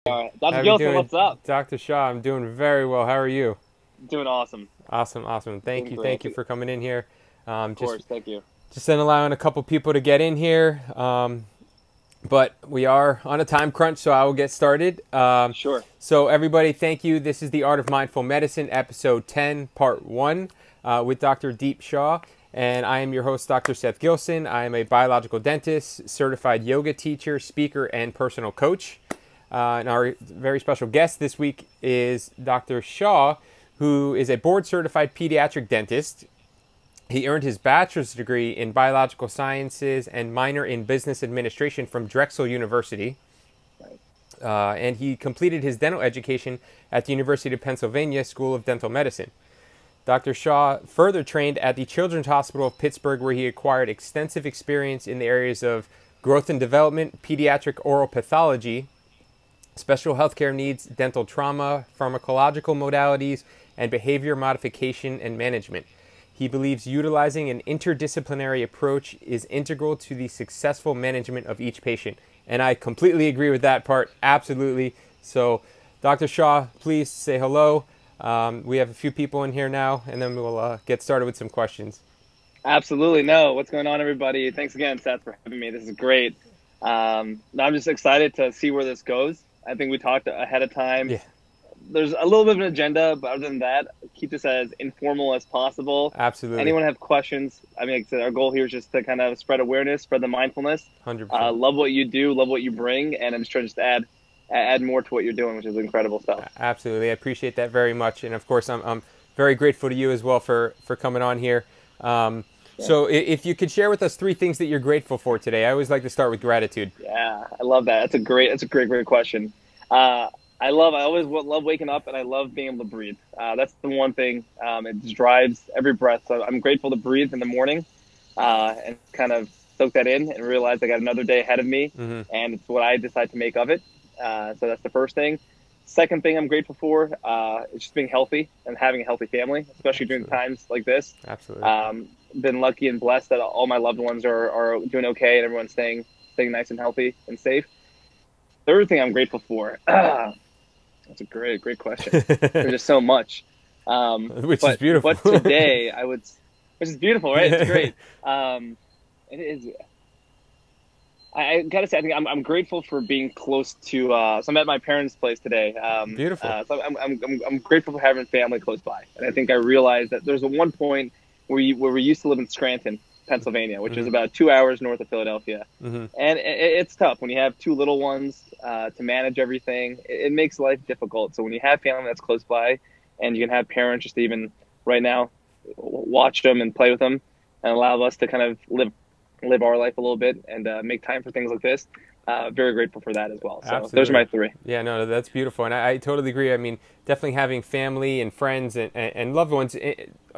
All right. Dr. How are you Gilson, doing, what's up? Dr. Shaw? I'm doing very well. How are you? Doing awesome. Awesome, awesome. Doing Thank great. you for coming in here. Of Just course. Thank you. just then allowing a couple people to get in here, but we are on a time crunch, so I will get started. Sure. So everybody, thank you. This is the Art of Mindful Medicine, episode 10, part 1, with Dr. Deep Shah. And I am your host, Dr. Seth Gilson. I am a biological dentist, certified yoga teacher, speaker, and personal coach. And our very special guest this week is Dr. Shah, who is a board-certified pediatric dentist. He earned his bachelor's degree in biological sciences and minor in business administration from Drexel University. And he completed his dental education at the University of Pennsylvania School of Dental Medicine. Dr. Shah further trained at the Children's Hospital of Pittsburgh, where he acquired extensive experience in the areas of growth and development, pediatric oral pathology, special healthcare needs, dental trauma, pharmacological modalities, and behavior modification and management. He believes utilizing an interdisciplinary approach is integral to the successful management of each patient. And I completely agree with that part, absolutely. So, Dr. Shah, please say hello. We have a few people in here now, and then we'll get started with some questions. Absolutely. No. What's going on, everybody? Thanks again, Seth, for having me. This is great. No, I'm just excited to see where this goes. I think we talked ahead of time. Yeah, There's a little bit of an agenda, but other than that, keep this as informal as possible. absolutely. Anyone have questions? I mean, like I said, our goal here is just to kind of spread awareness, spread the mindfulness. 100%. Love what you do, love what you bring, and I'm just trying to add more to what you're doing, which is incredible stuff. Absolutely. I appreciate that very much. And of course, I'm very grateful to you as well for coming on here. So if you could share with us 3 things that you're grateful for today. I always like to start with gratitude. Yeah, I love that. That's a great question. I always love waking up, and I love being able to breathe. That's the one thing. It just drives every breath. So I'm grateful to breathe in the morning, and kind of soak that in and realize I got another day ahead of me, Mm-hmm. and it's what I decide to make of it. So that's the first thing. Second thing I'm grateful for is just being healthy and having a healthy family, especially during times like this. Absolutely. Been lucky and blessed that all my loved ones are doing okay, and everyone's staying nice and healthy and safe. Third thing I'm grateful for. That's a great question. There's just so much. Which is beautiful. But today which is beautiful, right? It's great. It is. I gotta say, I think I'm grateful for being close to. So I'm at my parents' place today. Beautiful. So I'm grateful for having family close by, and I think I realized that there's a one point where we used to live in Scranton, Pennsylvania, which is about 2 hours north of Philadelphia. Mm-hmm. And it's tough when you have 2 little ones to manage everything. It makes life difficult. So when you have family that's close by, and you can have parents just even right now watch them and play with them, and allow us to kind of live our life a little bit and make time for things like this. Very grateful for that as well. So Absolutely. those are my 3. Yeah, no, that's beautiful. And I totally agree. I mean, definitely having family and friends and loved ones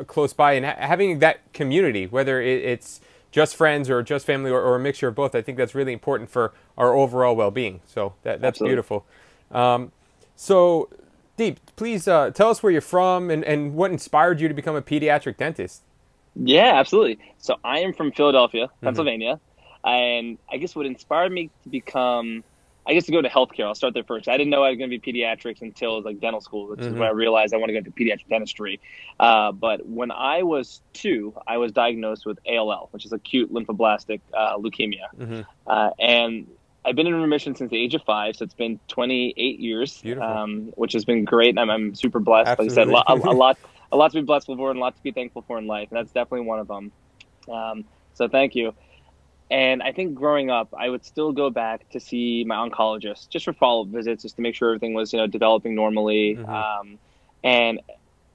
close by, and having that community, whether it's just friends or just family or a mixture of both, I think that's really important for our overall well-being. So that's Absolutely. beautiful. So, Deep, please tell us where you're from and what inspired you to become a pediatric dentist. Yeah, absolutely. So I am from Philadelphia, Mm-hmm. Pennsylvania, and I guess what inspired me to become, I guess to go to healthcare. I'll start there first. I didn't know I was going to be pediatrics until it was like dental school, which is Mm-hmm. when I realized I want to go into pediatric dentistry. But when I was 2, I was diagnosed with ALL, which is acute lymphoblastic leukemia, Mm-hmm. and I've been in remission since the age of 5, so it's been 28 years, Beautiful. which has been great. I'm super blessed. Absolutely. Like I said, a lot to be blessed for and a lot to be thankful for in life, and that's definitely one of them. So thank you. And I think growing up, I would still go back to see my oncologist just for follow-up visits, just to make sure everything was, developing normally. Mm-hmm. And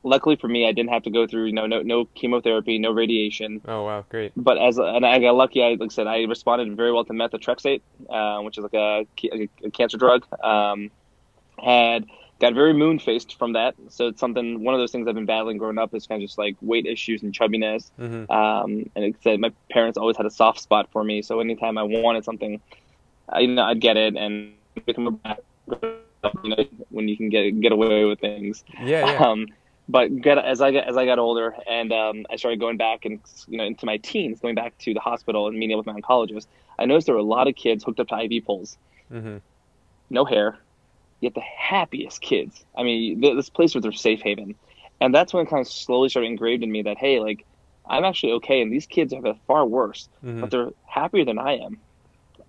luckily for me, I didn't have to go through, no chemotherapy, no radiation. Oh, wow, great. But and I got lucky. Like I said, I responded very well to methotrexate, which is like a cancer drug. Had got very moon-faced from that. So it's one of those things I've been battling growing up is kind of just like weight issues and chubbiness. Mm-hmm. And it said my parents always had a soft spot for me. So anytime I wanted something, I'd get it and become back, when you can get away with things. Yeah. But as I got older and I started going back and into my teens, going back to the hospital and meeting up with my oncologist, I noticed there were a lot of kids hooked up to IV poles, Mm-hmm. no hair, you get the happiest kids. I mean, this place was their safe haven. And that's when it kind of slowly started engraved in me that, hey, like, I'm actually okay. And these kids have it far worse, but they're happier than I am.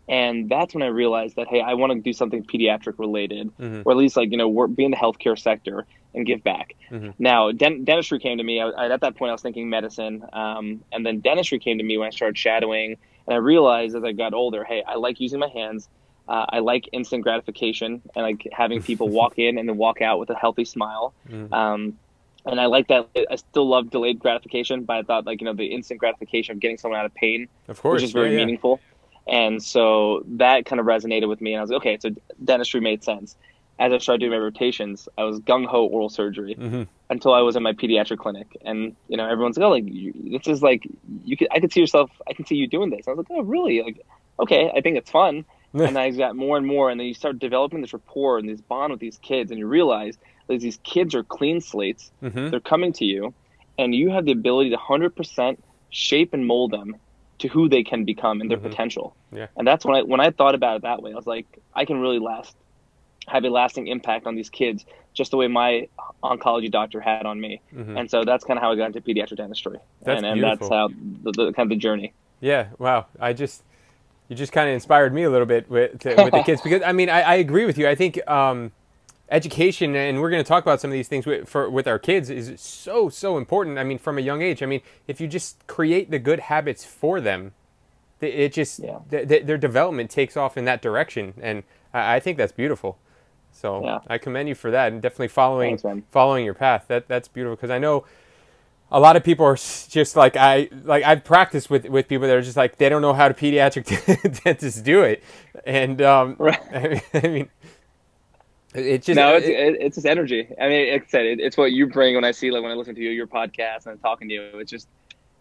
And that's when I realized that, hey, I want to do something pediatric related, or at least like, be in the healthcare sector and give back. Now, dentistry came to me. At that point, I was thinking medicine. And then dentistry came to me when I started shadowing. And I realized as I got older, hey, I like using my hands. I like instant gratification and like having people walk in and then walk out with a healthy smile. And I like that. I still love delayed gratification, but I thought like, the instant gratification of getting someone out of pain, of course, which is very meaningful. And so that kind of resonated with me. And I was like, okay, so dentistry made sense. As I started doing my rotations, I was gung-ho oral surgery until I was in my pediatric clinic. And, everyone's like, oh, like, this is like, I could see you doing this. I was like, oh, really? Like, okay, I think it's fun. And I got more and more. And then you start developing this rapport and this bond with these kids. And you realize that these kids are clean slates. They're coming to you. And you have the ability to 100% shape and mold them to who they can become and their potential. And that's when I thought about it that way. I was like, I can really have a lasting impact on these kids, just the way my oncology doctor had on me. And so that's kind of how I got into pediatric dentistry. And that's how the kind of the journey. Yeah. Wow. You just kind of inspired me a little bit with the kids, because I mean, I agree with you. I think education, and we're going to talk about some of these things with our kids, is so important. I mean, from a young age. I mean, if you just create the good habits for them, it just their development takes off in that direction, and I think that's beautiful. So I commend you for that, and definitely following your path. That's beautiful, because I know a lot of people are just like I've practiced with people that are just like, they don't know how to pediatric dentists do it, and I mean. It's just energy. I mean, like I said, it's what you bring when I listen to your podcast and I'm talking to you. It's just,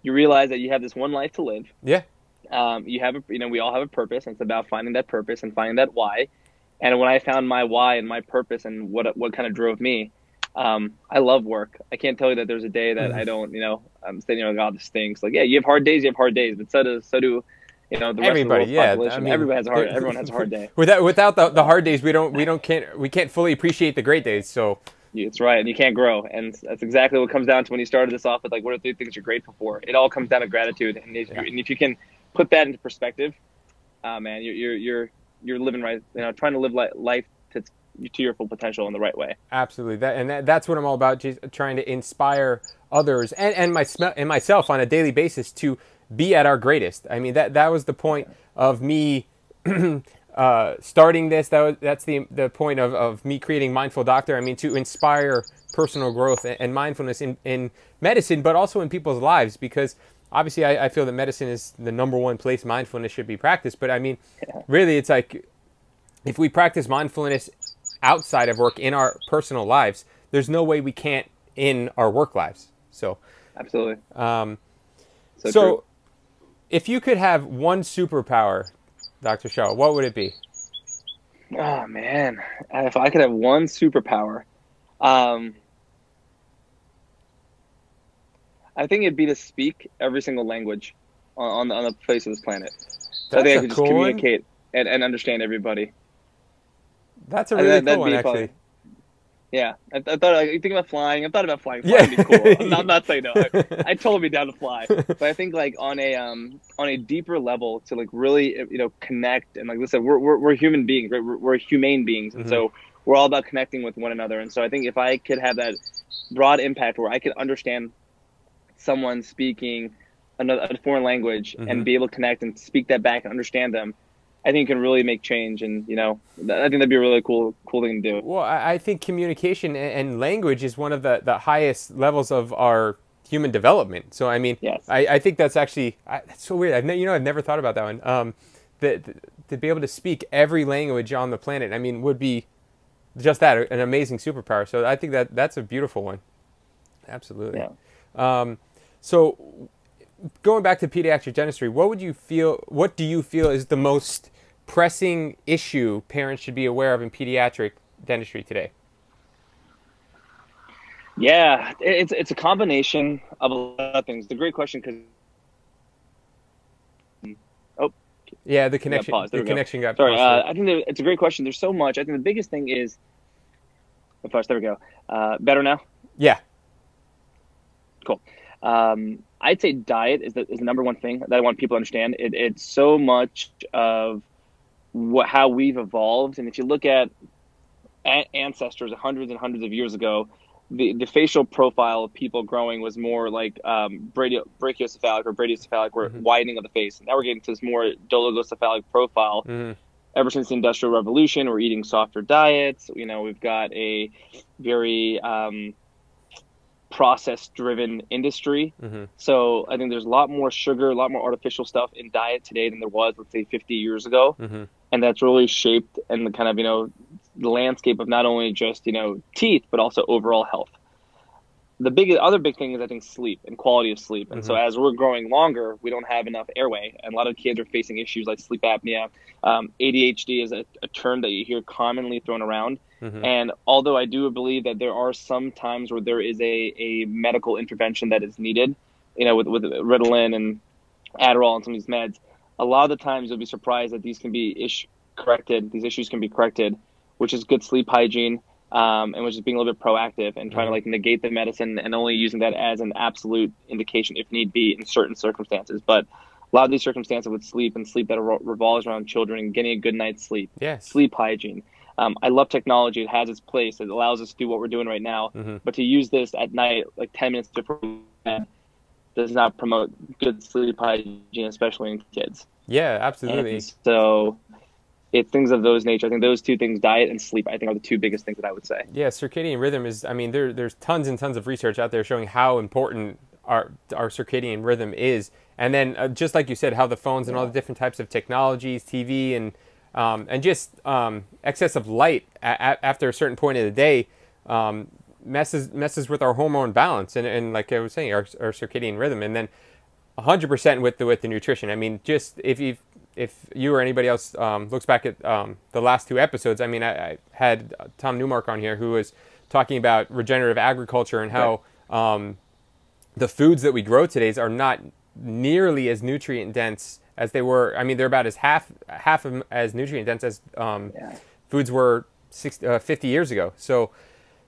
you realize that you have this one life to live. Yeah. You have we all have a purpose, and it's about finding that purpose and finding that why. And when I found my why and my purpose and what kind of drove me, I love work. I can't tell you that there's a day that I don't, I'm saying, God, this stinks. Like, yeah, you have hard days, but so do the rest everybody, of the world's population. I mean, everyone has a hard day. Without the hard days, we can't fully appreciate the great days. So it's right, and you can't grow, and that's exactly what comes down to when you started this off with like, what are 3 things you're grateful for? It all comes down to gratitude, and if you can put that into perspective, man, you're living right. Trying to live life to your full potential in the right way. Absolutely, that's what I'm all about. Just trying to inspire others and myself on a daily basis to be at our greatest. I mean, that was the point of me starting this. That's the point of me creating Mindful Doctor. I mean, to inspire personal growth and mindfulness in medicine, but also in people's lives, because obviously I feel that medicine is the #1 place mindfulness should be practiced. But I mean, really, it's like, if we practice mindfulness outside of work in our personal lives, there's no way we can't in our work lives. So absolutely. So if you could have one superpower, Dr. Shah, what would it be? Oh, man. If I could have one superpower, I think it'd be to speak every single language on the face of this planet. So I think I could just communicate and understand everybody. That's a really cool one, actually. Probably, yeah, I thought, you think about flying. I thought about flying. Flying would be cool. I'm not saying no. I totally be down to fly. But I think like on a deeper level, to like really connect, and like I said, we're human beings, right? We're humane beings, and so we're all about connecting with one another. And so I think if I could have that broad impact where I could understand someone speaking a foreign language and be able to connect and speak that back and understand them, I think it can really make change, and I think that'd be a really cool thing to do. Well, I think communication and language is one of the highest levels of our human development. So I mean, I think that's actually that's so weird. I've never thought about that one. To be able to speak every language on the planet, I mean, would be just an amazing superpower. So I think that's a beautiful one. Absolutely. Yeah. So going back to pediatric dentistry, what do you feel is the most pressing issue parents should be aware of in pediatric dentistry today? Yeah, it's a combination of a lot of things. It's a great question because the connection got sorry. busted. I think it's a great question. There's so much. I think the biggest thing is Flush, there we go. Better now? Yeah. Cool. I'd say diet is the number one thing that I want people to understand. It's so much of how we've evolved. And if you look at ancestors hundreds and hundreds of years ago, the facial profile of people growing was more like brachiocephalic or bradiocephalic, or widening of the face. And now we're getting to this more dolichocephalic profile. Ever since the Industrial Revolution, we're eating softer diets. We've got a very process-driven industry. So I think there's a lot more sugar, a lot more artificial stuff in diet today than there was, let's say, 50 years ago. And that's really shaped and the kind of, the landscape of not only just, teeth, but also overall health. The other big thing is, I think, sleep and quality of sleep. And so as we're growing longer, we don't have enough airway. And a lot of kids are facing issues like sleep apnea. ADHD is a term that you hear commonly thrown around. And although I do believe that there are some times where there is a medical intervention that is needed, with Ritalin and Adderall and some of these meds, a lot of the times you'll be surprised that these can be corrected. These issues can be corrected, which is good sleep hygiene. And which is being a little bit proactive and trying to negate the medicine and only using that as an absolute indication if need be in certain circumstances. But a lot of these circumstances with sleep and sleep that revolves around children and getting a good night's sleep, sleep hygiene. I love technology. It has its place. It allows us to do what we're doing right now. But to use this at night, like 10 minutes before bed, does not promote good sleep hygiene, especially in kids. Yeah, absolutely. And so it's things of those nature. I think those two things, diet and sleep, I think are the two biggest things that I would say. Yeah, circadian rhythm is, there's tons and tons of research out there showing how important our circadian rhythm is. And then just like you said, how the phones and all the different types of technologies, TV and just excess of light after a certain point of the day messes with our hormone balance. And like I was saying, our circadian rhythm. And then 100% with the nutrition. Just if you or anybody else looks back at the last two episodes, I had Tom Newmark on here who was talking about regenerative agriculture and how the foods that we grow today are not nearly as nutrient dense as they were. They're about as half as nutrient dense as foods were 50 years ago. So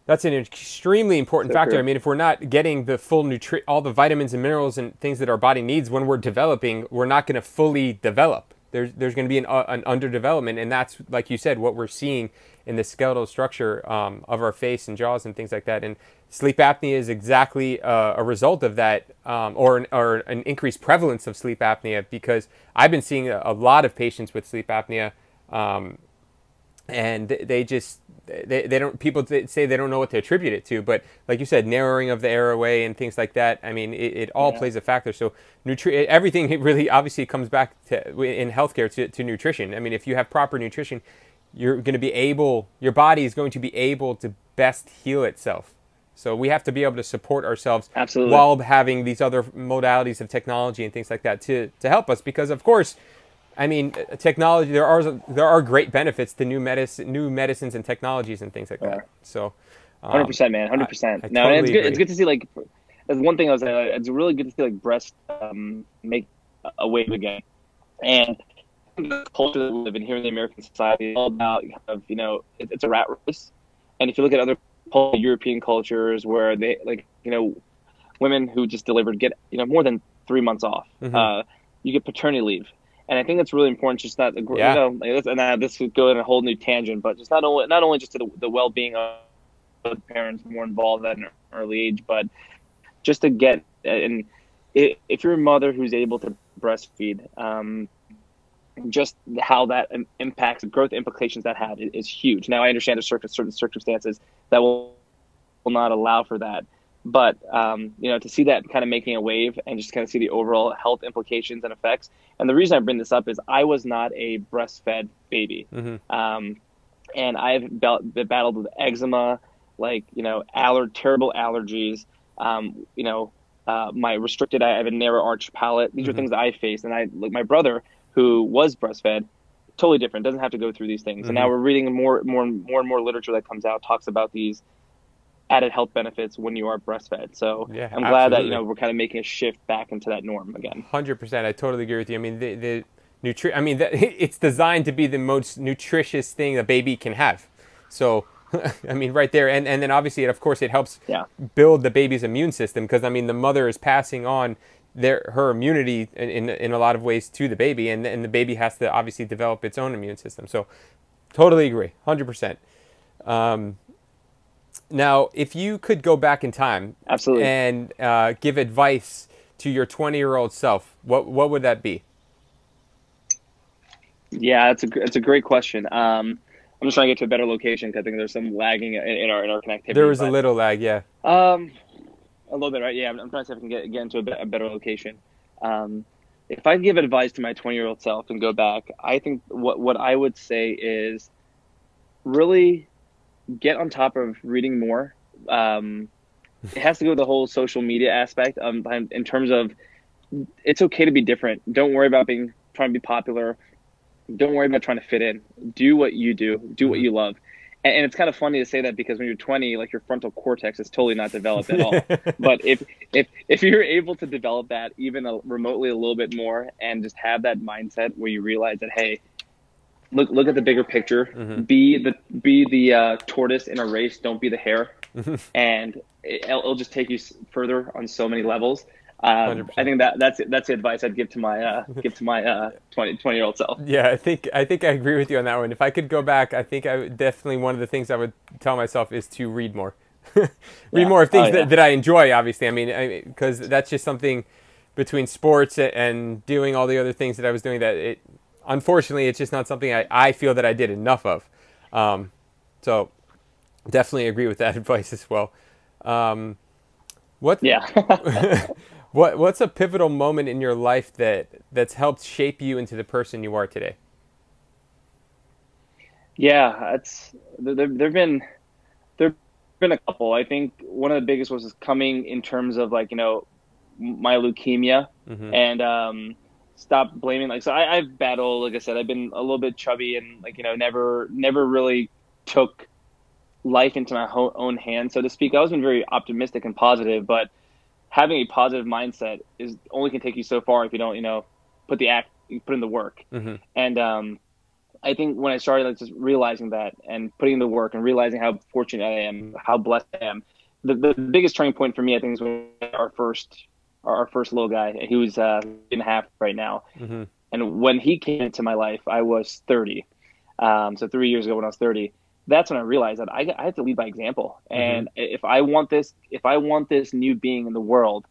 that's an extremely important factor. If we're not getting the full all the vitamins and minerals and things that our body needs when we're developing, we're not going to fully develop. There's going to be an underdevelopment, and that's, like you said, what we're seeing in the skeletal structure of our face and jaws and things like that. And sleep apnea is exactly a result of that, or an increased prevalence of sleep apnea, because I've been seeing a lot of patients with sleep apnea, and they don't. People say they don't know what to attribute it to, but like you said, narrowing of the airway and things like that. It all plays a factor. So everything really obviously comes back to in healthcare to nutrition. If you have proper nutrition, your body is going to be able to best heal itself. So we have to be able to support ourselves while having these other modalities of technology and things like that to help us, because of course, technology, there are great benefits to new medicines and technologies and things like that. So 100%, man, 100%. No, totally it's good. agree. It's good to see, like, that's one thing I was saying. It's really good to see, like, breast make a wave again. And the culture that we live in here in the American society is all about it's a rat race. And if you look at other European cultures where they, like, women who just delivered get more than 3 months off. You get paternity leave. And I think that's really important. Just not, this would go in a whole new tangent, but just not only just to the well-being of the parents more involved at an early age, but just to get, and if you're a mother who's able to breastfeed, just how that impacts, growth implications that have is huge. Now, I understand there's certain circumstances that will not allow for that. But, to see that kind of making a wave and just kind of see the overall health implications and effects. And the reason I bring this up is I was not a breastfed baby. And I've battled with eczema, terrible allergies, my restricted, I have a narrow arch palate. These are things that I faced. And my brother, who was breastfed, totally different, doesn't have to go through these things. And now we're reading more and more literature that comes out, talks about these added health benefits when you are breastfed. So I'm glad that we're kind of making a shift back into that norm again. 100%, I totally agree with you. It's designed to be the most nutritious thing a baby can have. So I mean, right there. And then obviously, of course, it helps Yeah. build the baby's immune system because, I mean, the mother is passing on her immunity in a lot of ways to the baby, and the baby has to obviously develop its own immune system. So totally agree, 100%. Now, if you could go back in time Absolutely. and give advice to your 20-year-old self, what would that be? Yeah, it's a great question. I'm just trying to get to a better location because I think there's some lagging in our There connectivity. was a But little lag, yeah. a little bit, right? Yeah, I'm trying to see if I can get into a better location. Um, if I give advice to my 20-year-old self and go back, I think what I would say is really get on top of reading more. It has to go with the whole social media aspect in terms of it's okay to be different. Don't worry about trying to be popular. Don't worry about trying to fit in. Do what you do. Do what you love. And it's kind of funny to say that because when you're 20, like your frontal cortex is totally not developed at all. But if you're able to develop that even remotely a little bit more and just have that mindset where you realize that, hey, look at the bigger picture. Be the tortoise in a race. Don't be the hare. And it'll just take you further on so many levels. I think that's the advice I'd give to my 20-year-old self. Yeah, I think I agree with you on that one. If I could go back, I think I would definitely, one of the things I would tell myself is to read more. Read more of things that I enjoy, obviously. I mean, because that's just something between sports and doing all the other things that I was doing that unfortunately, it's just not something I feel that I did enough of. So definitely agree with that advice as well. What's a pivotal moment in your life that's helped shape you into the person you are today? Yeah, there've been a couple. I think one of the biggest was coming in terms of like, my leukemia and stop blaming. Like, so I've battled, like I said, I've been a little bit chubby and like, never really took life into my own hands, so to speak. I always been very optimistic and positive, but having a positive mindset only can take you so far if you don't, put in the work. And I think when I started like just realizing that and putting in the work and realizing how fortunate I am, how blessed I am, the biggest turning point for me, I think, is when our first little guy. He was 3.5 right now, and when he came into my life, I was 30. So 3 years ago, when I was 30. That's when I realized that I have to lead by example. And if I want this new being in the world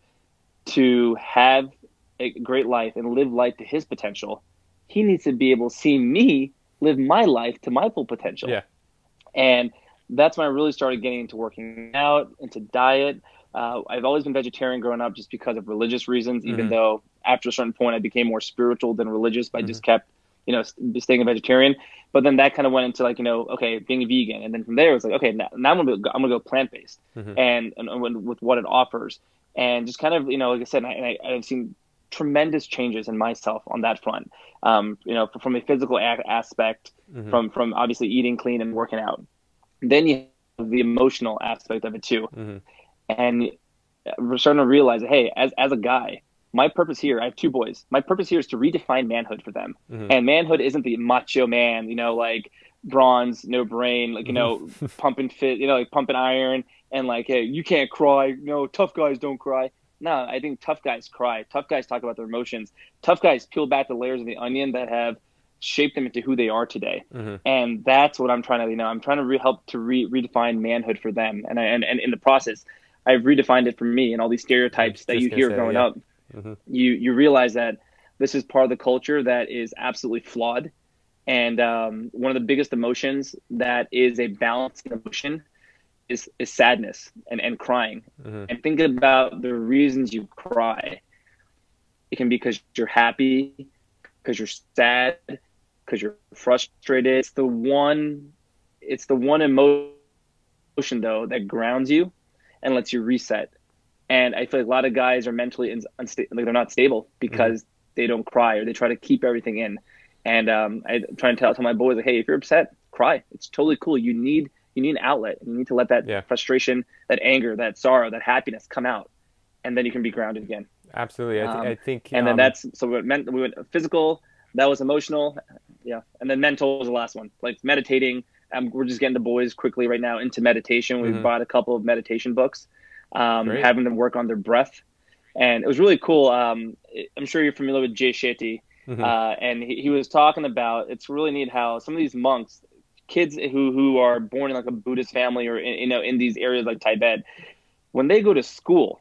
to have a great life and live life to his potential, he needs to be able to see me live my life to my full potential. Yeah. And that's when I really started getting into working out, into diet. I've always been vegetarian growing up just because of religious reasons, even though after a certain point I became more spiritual than religious, but I just kept staying a vegetarian. But then that kind of went into like, okay, being a vegan. And then from there, it was like, okay, now I'm going to go plant-based and with what it offers. And just kind of, like I said, I've seen tremendous changes in myself on that front. From a physical aspect, from obviously eating clean and working out. Then you have the emotional aspect of it too. And we're starting to realize that, hey, as a guy, my purpose here, I have 2 boys. My purpose here is to redefine manhood for them. And manhood isn't the macho man, like bronze, no brain, like, pumping fit, like pumping iron and like, hey, you can't cry. No, tough guys don't cry. No, I think tough guys cry. Tough guys talk about their emotions. Tough guys peel back the layers of the onion that have shaped them into who they are today. And that's what I'm trying to, I'm trying to help to redefine manhood for them. And in the process, I've redefined it for me, and all these stereotypes that you hear growing up. You realize that this is part of the culture that is absolutely flawed. And one of the biggest emotions that is a balanced emotion is sadness and crying. And think about the reasons you cry. It can be because you're happy, because you're sad, because you're frustrated. It's the one emotion though that grounds you and lets you reset. And I feel like a lot of guys are mentally unstable, like they're not stable because they don't cry or they try to keep everything in. And I try to tell my boys, like, hey, if you're upset, cry. It's totally cool. You need an outlet. You need to let that frustration, that anger, that sorrow, that happiness come out, and then you can be grounded again. Absolutely, I think. And then we went physical. That was emotional, and then mental was the last one, like meditating, we're just getting the boys quickly right now into meditation. We've Mm-hmm. bought a couple of meditation books, Great. having them work on their breath. And it was really cool. I'm sure you're familiar with Jay Shetty. Mm-hmm. And he was talking about, it's really neat how some of these monks, kids who are born in like a Buddhist family or in these areas like Tibet, when they go to school,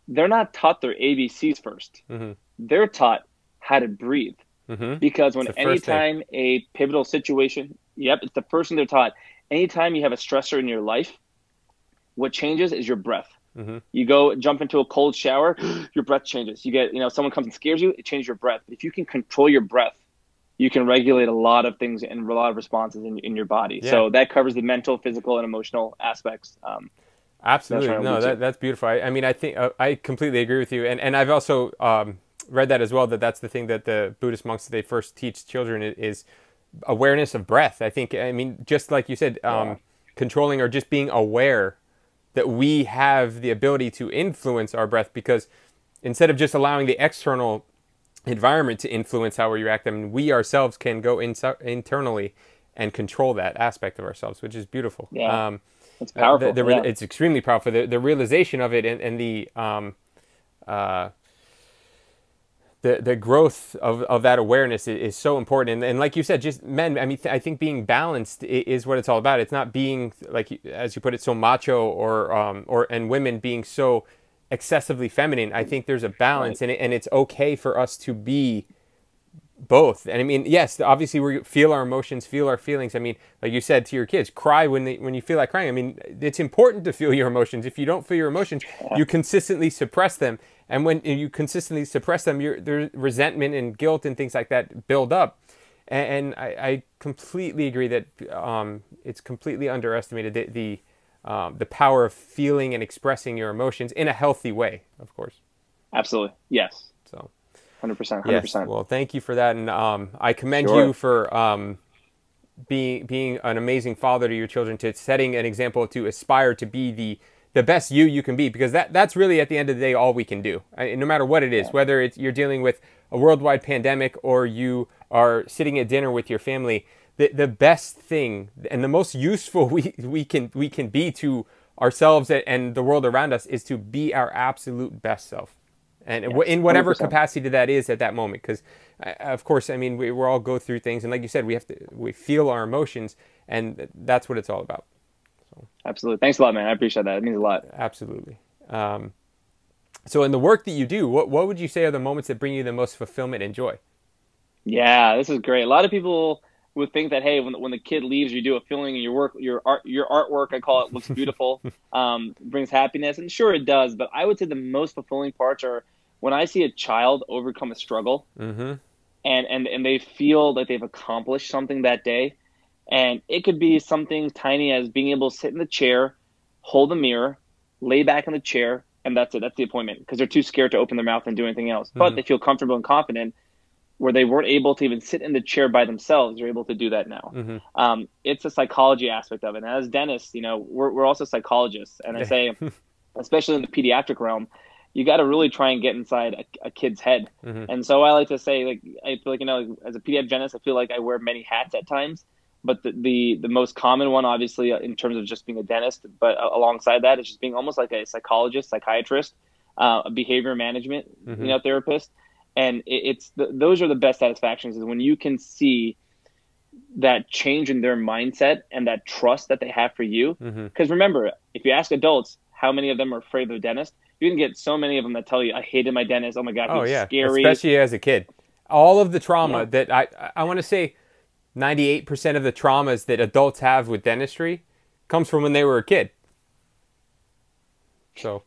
they're not taught their ABCs first. Mm-hmm. They're taught how to breathe. Mm-hmm. Because when It's the first thing. anytime a pivotal situation, it's the first thing they're taught. Anytime you have a stressor in your life, what changes is your breath. Mm-hmm. You go jump into a cold shower, your breath changes. You get, someone comes and scares you, it changes your breath. If you can control your breath, you can regulate a lot of things and a lot of responses in your body. Yeah. So that covers the mental, physical, and emotional aspects. Absolutely. No, that's beautiful. I mean, I think I completely agree with you. And I've also read that as well, that's the thing that the Buddhist monks, they first teach children is awareness of breath. I mean, just like you said, controlling or just being aware that we have the ability to influence our breath, because instead of just allowing the external environment to influence how we react, I mean, we ourselves can go internally and control that aspect of ourselves, which is beautiful. Yeah, it's powerful. It's extremely powerful. The realization of it and the growth of that awareness is so important. And like you said, just men, I mean, I think being balanced is what it's all about. It's not being, like, as you put it, so macho and women being so excessively feminine. I think there's a balance, right. And it's okay for us to be both. And I mean, yes, obviously we feel our emotions, feel our feelings. I mean, like you said to your kids, cry when you feel like crying. I mean, it's important to feel your emotions. If you don't feel your emotions, you consistently suppress them. And when you consistently suppress them, there's resentment and guilt and things like that build up. And I completely agree that it's completely underestimated, the power of feeling and expressing your emotions in a healthy way, of course. Absolutely. Yes. So 100%. Yes. Well, thank you for that. And I commend you for being an amazing father to your children, to setting an example to aspire to be the best you can be, because that's really at the end of the day all we can do. No matter what it is, whether you're dealing with a worldwide pandemic or you are sitting at dinner with your family, the best thing and the most useful we can be to ourselves and the world around us is to be our absolute best self. And in whatever 100%. Capacity that is at that moment, because of course, I mean, we all go through things, and like you said, we feel our emotions, and that's what it's all about. So. Absolutely. Thanks a lot, man. I appreciate that. It means a lot. Absolutely. So in the work that you do, what would you say are the moments that bring you the most fulfillment and joy? Yeah, this is great. A lot of people would think that, hey, when the kid leaves, you do a feeling in your work, your artwork, I call it, looks beautiful, brings happiness, and sure it does. But I would say the most fulfilling parts are when I see a child overcome a struggle, mm-hmm. and they feel that they've accomplished something that day, and it could be something tiny as being able to sit in the chair, hold the mirror, lay back in the chair, and that's it. That's the appointment, because they're too scared to open their mouth and do anything else. Mm-hmm. But they feel comfortable and confident, where they weren't able to even sit in the chair by themselves, they're able to do that now. Mm-hmm. It's a psychology aspect of it. And as dentists, we're also psychologists. And I say, especially in the pediatric realm, you got to really try and get inside a kid's head. Mm-hmm. And so I like to say, I feel like, as a pediatric dentist, I feel like I wear many hats at times. But the most common one, obviously, in terms of just being a dentist, but alongside that, is just being almost like a psychologist, psychiatrist, a behavior management, mm-hmm. Therapist. And those are the best satisfactions, is when you can see that change in their mindset and that trust that they have for you. Because remember, if you ask adults how many of them are afraid of the dentist, you can get so many of them that tell you, I hated my dentist. Oh my God, he's scary. Especially as a kid. All of the trauma that I want to say 98% of the traumas that adults have with dentistry comes from when they were a kid. So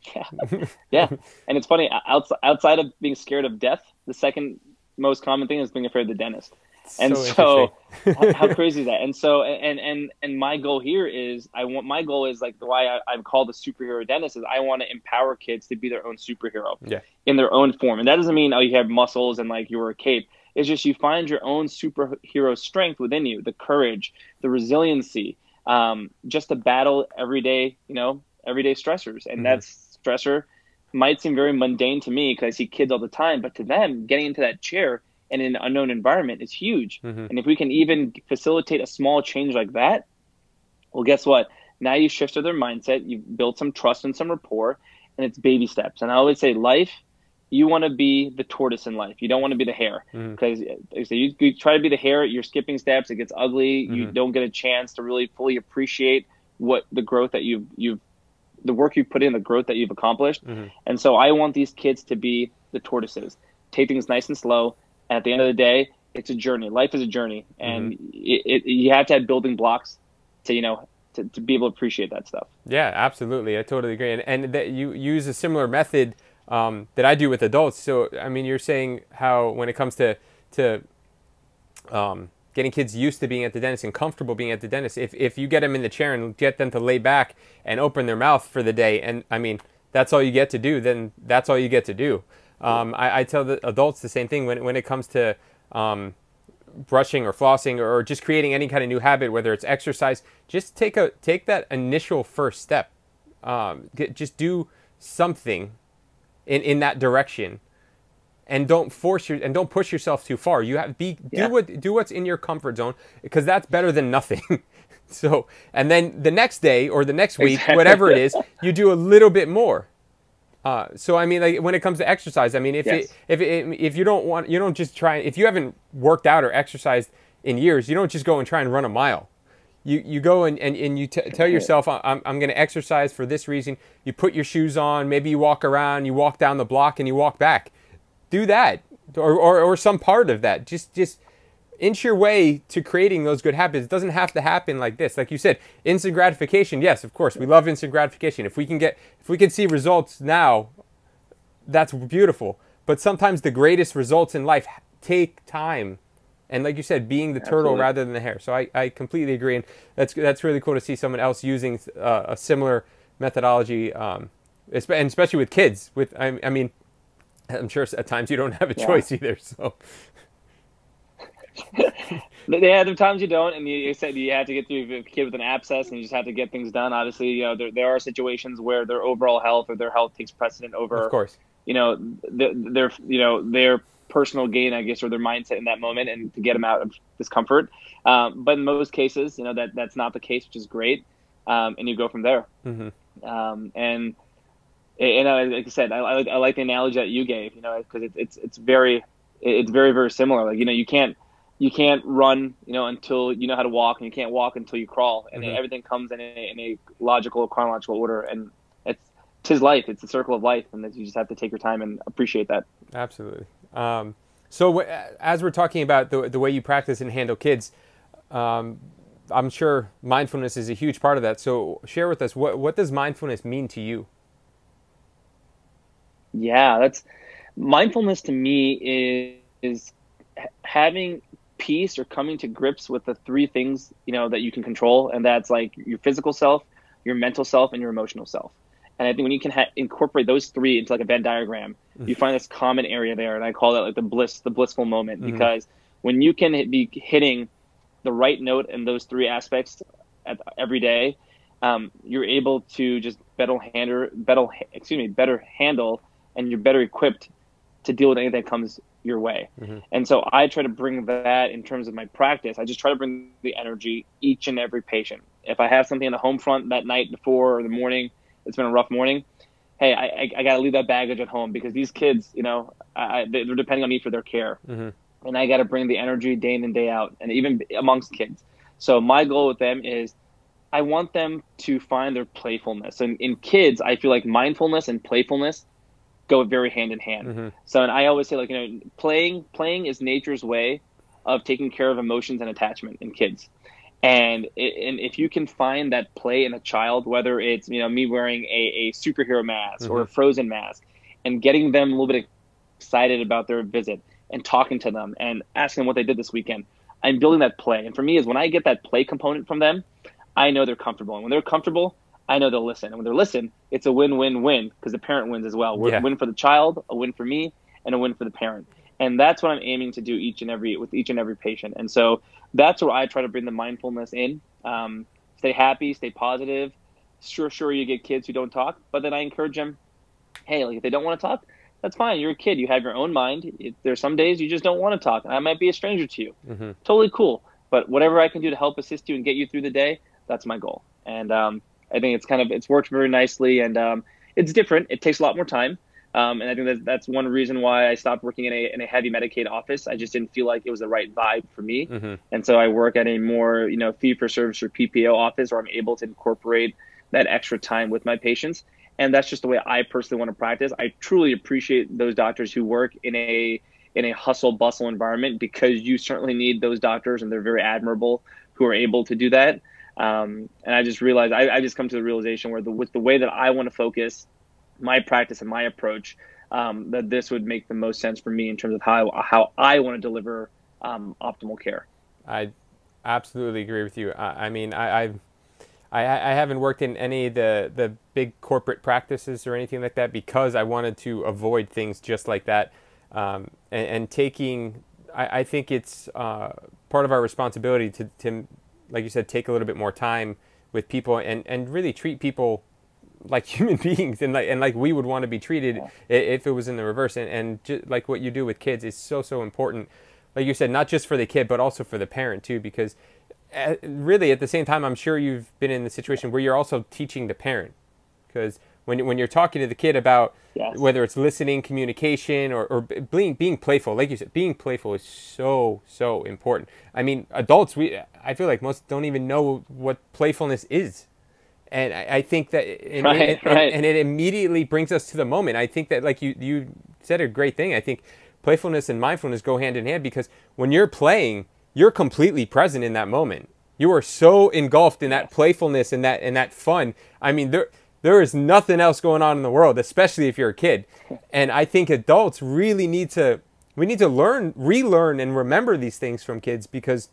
yeah. And it's funny, outside of being scared of death, the second most common thing is being afraid of the dentist. And so how crazy is that? And so and my goal here is my goal is, like, why I'm called a superhero dentist, is I want to empower kids to be their own superhero in their own form. And that doesn't mean you have muscles and like you wear a cape. It's just you find your own superhero strength within you, the courage, the resiliency, just to battle everyday stressors. And that stressor might seem very mundane to me, because I see kids all the time, but to them, getting into that chair and in an unknown environment is huge. And if we can even facilitate a small change like that, Well, guess what? Now you shifted their mindset. You've built some trust and some rapport, and it's baby steps. And I always say, life, you want to be the tortoise in life. You don't want to be the hare, because you try to be the hare. You're skipping steps. It gets ugly. You don't get a chance to really fully appreciate what the growth that the work you've put in, the growth that you've accomplished. And so I want these kids to be the tortoises. Take things nice and slow. And at the end of the day, it's a journey. Life is a journey, and you have to have building blocks to be able to appreciate that stuff. Yeah, absolutely. I totally agree. And that you use a similar method that I do with adults. So, I mean, you're saying how when it comes to getting kids used to being at the dentist and comfortable being at the dentist, if you get them in the chair and get them to lay back and open their mouth for the day, and I mean, that's all you get to do, then that's all you get to do. I tell the adults the same thing when it comes to brushing or flossing or just creating any kind of new habit, whether it's exercise. Just take that initial first step. Just do something in that direction, and don't push yourself too far. You have do what's in your comfort zone, because that's better than nothing. So, and then the next day or the next week, whatever it is, you do a little bit more. So I mean, like when it comes to exercise, I mean, if you don't just try. If you haven't worked out or exercised in years, you don't just go and try and run a mile. You go and you tell yourself, I'm going to exercise for this reason. You put your shoes on, maybe you walk around, you walk down the block, and you walk back. Do that, or some part of that. Just inch your way to creating those good habits. It doesn't have to happen like this. Like you said, instant gratification. Yes, of course, we love instant gratification. If we can see results now, that's beautiful. But sometimes the greatest results in life take time. And like you said, being the turtle rather than the hare. So I completely agree, and that's really cool to see someone else using a similar methodology, and especially with kids. I mean, I'm sure at times you don't have a choice either. So there are times you don't, and you said you have to get through a kid with an abscess, and you just have to get things done. Obviously, there are situations where their overall health or their health takes precedent over, of course, their personal gain, I guess, or their mindset in that moment, and to get them out of discomfort. But in most cases, that's not the case, which is great. And you go from there. And like I said, I like the analogy that you gave, because it's very, very similar. Like, you can't run, until you know how to walk, and you can't walk until you crawl, and everything comes in a logical, chronological order. And tis life. It's the circle of life, and you just have to take your time and appreciate that. Absolutely. So as we're talking about the way you practice and handle kids, I'm sure mindfulness is a huge part of that. So share with us, what does mindfulness mean to you? Yeah, mindfulness to me is having peace, or coming to grips with the three things, that you can control. And that's like your physical self, your mental self, and your emotional self. And I think when you can incorporate those three into like a Venn diagram, you find this common area there. And I call that like the blissful moment, because when you can be hitting the right note in those three aspects every day, you're able to just better handle, and you're better equipped to deal with anything that comes your way. And so I try to bring that in terms of my practice. I just try to bring the energy each and every patient. If I have something on the home front that night before, or the morning, it's been a rough morning, hey, I got to leave that baggage at home, because these kids, they're depending on me for their care. And I got to bring the energy day in and day out, and even amongst kids. So my goal with them is I want them to find their playfulness. And in kids, I feel like mindfulness and playfulness go very hand in hand. So, and I always say, like, playing is nature's way of taking care of emotions and attachment in kids. And if you can find that play in a child, whether it's, me wearing a superhero mask or a Frozen mask, and getting them a little bit excited about their visit, and talking to them and asking them what they did this weekend, I'm building that play. And for me, is when I get that play component from them, I know they're comfortable. And when they're comfortable, I know they'll listen. And when they listen, it's a win-win-win, because the parent wins as well. A win for the child, a win for me, and a win for the parent. And that's what I'm aiming to do with each and every patient. And so that's where I try to bring the mindfulness in. Stay happy, stay positive. Sure, you get kids who don't talk, but then I encourage them, hey, like, if they don't want to talk, that's fine. You're a kid. You have your own mind. There's some days you just don't want to talk, and I might be a stranger to you. Totally cool. But whatever I can do to help assist you and get you through the day, That's my goal. And I think it's worked very nicely, and it's different. It takes a lot more time. And I think that's one reason why I stopped working in a heavy Medicaid office. I just didn't feel like it was the right vibe for me. And so I work at a more, fee for service or PPO office where I'm able to incorporate that extra time with my patients. And that's just the way I personally want to practice. I truly appreciate those doctors who work in a hustle bustle environment, because you certainly need those doctors, and they're very admirable who are able to do that. And I just realized I just come to the realization where with the way that I want to focus my practice and my approach, that this would make the most sense for me in terms of how I want to deliver optimal care. I absolutely agree with you. I mean, I haven't worked in any of the big corporate practices or anything like that, because I wanted to avoid things just like that. And taking, I think it's part of our responsibility to, like you said, take a little bit more time with people and really treat people like human beings, and like we would want to be treated if it was in the reverse. And just like what you do with kids is so important. Like you said, not just for the kid, but also for the parent too, because really at the same time, I'm sure you've been in the situation where you're also teaching the parent, because when you're talking to the kid about whether it's listening, communication, or being playful, like you said, being playful is so important. I mean, adults, I feel like most don't even know what playfulness is. And I think that, and it immediately brings us to the moment. I think that, like you said a great thing. I think playfulness and mindfulness go hand in hand, because when you're playing, you're completely present in that moment. You are so engulfed in that playfulness and that fun. I mean, there is nothing else going on in the world, especially if you're a kid. And I think adults really need to relearn and remember these things from kids, because